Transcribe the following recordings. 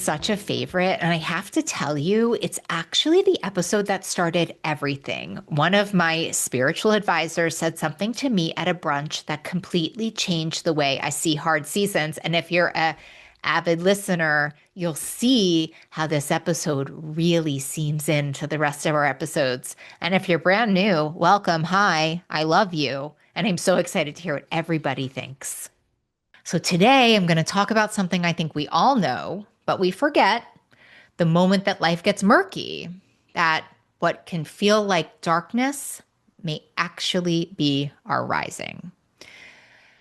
such a favorite. And I have to tell you, it's actually the episode that started everything. One of my spiritual advisors said something to me at a brunch that completely changed the way I see hard seasons. And if you're a avid listener, you'll see how this episode really seams into the rest of our episodes. And if you're brand new, welcome. Hi, I love you. And I'm so excited to hear what everybody thinks. So today I'm going to talk about something I think we all know, but we forget the moment that life gets murky, that what can feel like darkness may actually be our rising.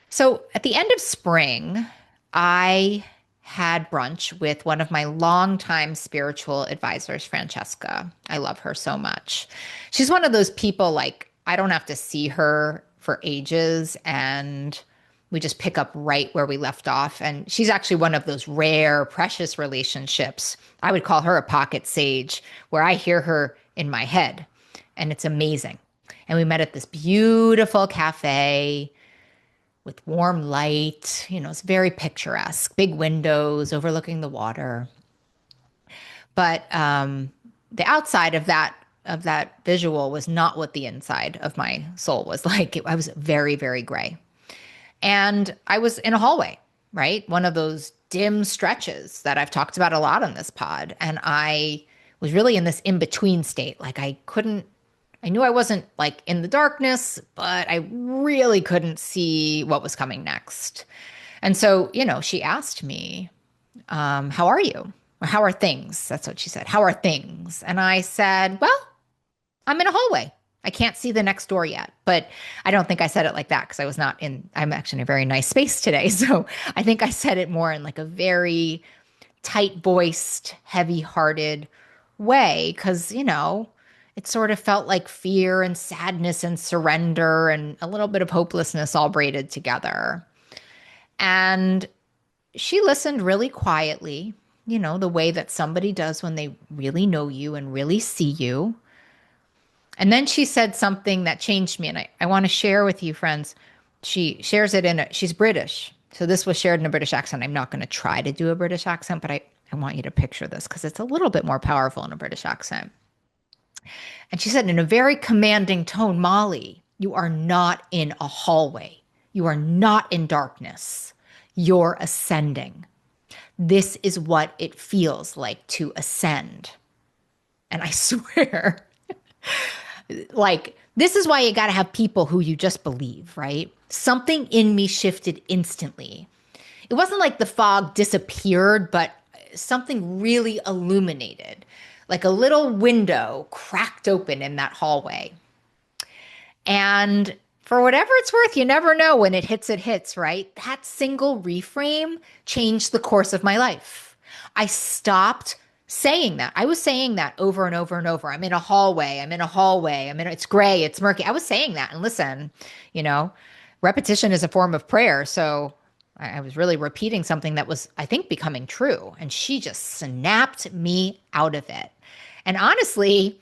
So at the end of spring, I had brunch with one of my longtime spiritual advisors, Francesca. I love her so much. She's one of those people like I don't have to see her for ages and we just pick up right where we left off. And she's actually one of those rare, precious relationships. I would call her a pocket sage, where I hear her in my head, and it's amazing. And we met at this beautiful cafe with warm light. You know, it's very picturesque, big windows overlooking the water. But the outside of that visual was not what the inside of my soul was like. I was very, very gray. And I was in a hallway, right? One of those dim stretches that I've talked about a lot on this pod. And I was really in this in-between state. Like I knew I wasn't like in the darkness, but I really couldn't see what was coming next. And so, she asked me, how are you? Or how are things? That's what she said. How are things? And I said, well, I'm in a hallway. I can't see the next door yet, but I don't think I said it like that because I'm actually in a very nice space today. So I think I said it more in like a very tight voiced, heavy hearted way because, it sort of felt like fear and sadness and surrender and a little bit of hopelessness all braided together. And she listened really quietly, the way that somebody does when they really know you and really see you. And then she said something that changed me. And I want to share with you, friends. She shares it she's British. So this was shared in a British accent. I'm not going to try to do a British accent, but I want you to picture this because it's a little bit more powerful in a British accent. And she said in a very commanding tone, Molly, you are not in a hallway. You are not in darkness. You're ascending. This is what it feels like to ascend. And I swear, like, this is why you got to have people who you just believe, right? Something in me shifted instantly. It wasn't like the fog disappeared, but something really illuminated, like a little window cracked open in that hallway. And for whatever it's worth, you never know when it hits, right? That single reframe changed the course of my life. I stopped saying that. I was saying that over and over and over. I'm in a hallway. It's gray. It's murky. I was saying that. And listen, repetition is a form of prayer. So I was really repeating something that was, I think, becoming true. And she just snapped me out of it. And honestly,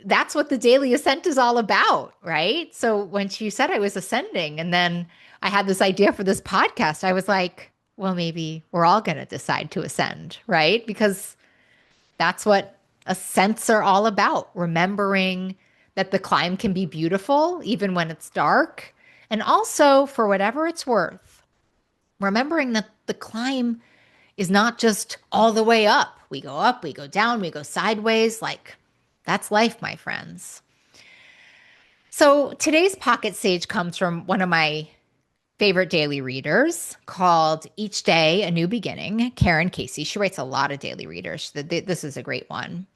that's what the daily ascent is all about, right? So when she said I was ascending and then I had this idea for this podcast, I was like, well, maybe we're all going to decide to ascend, right? Because that's what ascents are all about. Remembering that the climb can be beautiful even when it's dark. And also, for whatever it's worth, remembering that the climb is not just all the way up. We go down, we go sideways. Like, that's life, my friends. So today's pocket sage comes from one of my favorite daily readers called Each Day a New Beginning, Karen Casey. She writes a lot of daily readers. This is a great one.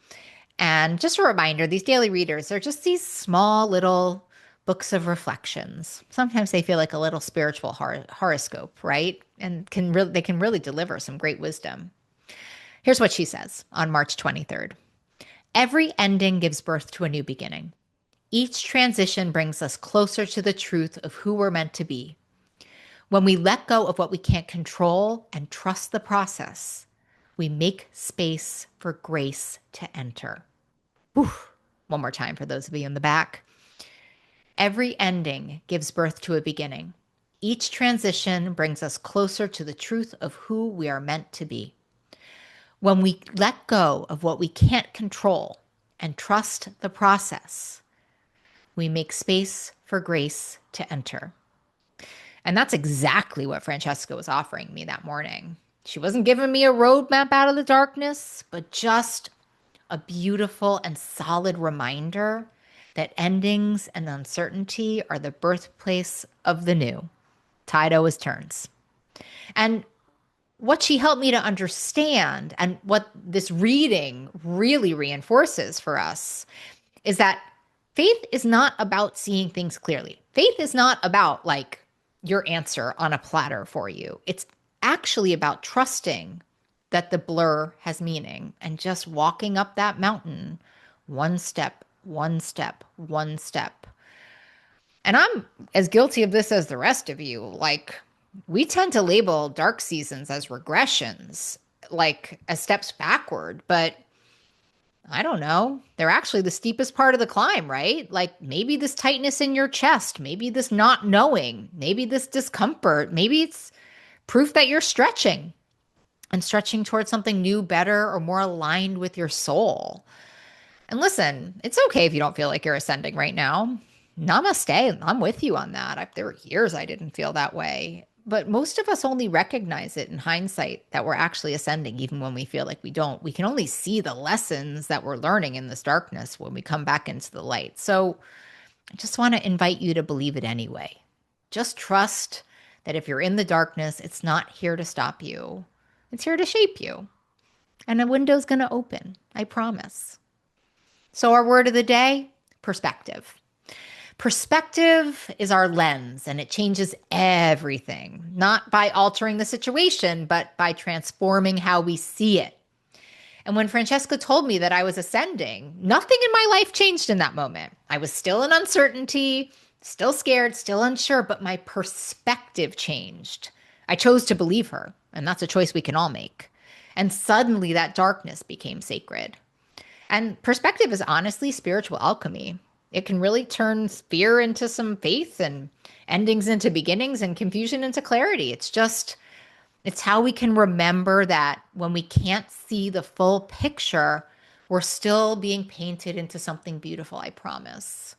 And just a reminder, these daily readers are just these small little books of reflections. Sometimes they feel like a little spiritual horoscope, right? And they can really deliver some great wisdom. Here's what she says on March 23rd. Every ending gives birth to a new beginning. Each transition brings us closer to the truth of who we're meant to be. When we let go of what we can't control and trust the process, we make space for grace to enter. Whew. One more time for those of you in the back. Every ending gives birth to a beginning. Each transition brings us closer to the truth of who we are meant to be. When we let go of what we can't control and trust the process, we make space for grace to enter. And that's exactly what Francesca was offering me that morning. She wasn't giving me a roadmap out of the darkness, but just a beautiful and solid reminder that endings and uncertainty are the birthplace of the new. Tide always turns. And what she helped me to understand, and what this reading really reinforces for us, is that faith is not about seeing things clearly. Faith is not about like your answer on a platter for you. It's actually about trusting that the blur has meaning and just walking up that mountain one step, one step, one step. And I'm as guilty of this as the rest of you. Like, we tend to label dark seasons as regressions, like as steps backward, but I don't know. They're actually the steepest part of the climb, right? Like maybe this tightness in your chest, maybe this not knowing, maybe this discomfort, maybe it's proof that you're stretching and stretching towards something new, better, or more aligned with your soul. And listen, it's okay if you don't feel like you're ascending right now. Namaste. I'm with you on that. There were years I didn't feel that way. But most of us only recognize it in hindsight that we're actually ascending, even when we feel like we don't. We can only see the lessons that we're learning in this darkness when we come back into the light. So I just want to invite you to believe it anyway. Just trust that if you're in the darkness, it's not here to stop you. It's here to shape you. And a window's going to open, I promise. So our word of the day, perspective. Perspective is our lens, and it changes everything, not by altering the situation, but by transforming how we see it. And when Francesca told me that I was ascending, nothing in my life changed in that moment. I was still in uncertainty, still scared, still unsure, but my perspective changed. I chose to believe her, and that's a choice we can all make. And suddenly that darkness became sacred. And perspective is honestly spiritual alchemy. It can really turn fear into some faith and endings into beginnings and confusion into clarity. It's how we can remember that when we can't see the full picture, we're still being painted into something beautiful, I promise.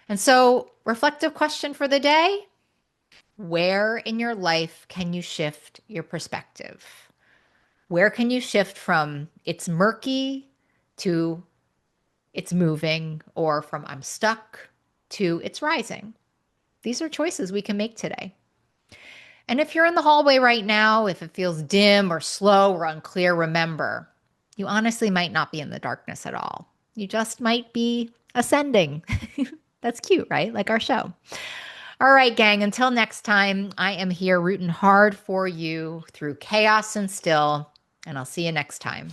And so, reflective question for the day: where in your life can you shift your perspective? Where can you shift from it's murky to it's moving, or from I'm stuck to it's rising? These are choices we can make today. And if you're in the hallway right now, if it feels dim or slow or unclear, remember, you honestly might not be in the darkness at all. You just might be ascending. That's cute, right? Like our show. All right, gang, until next time, I am here rooting hard for you through chaos and still, and I'll see you next time.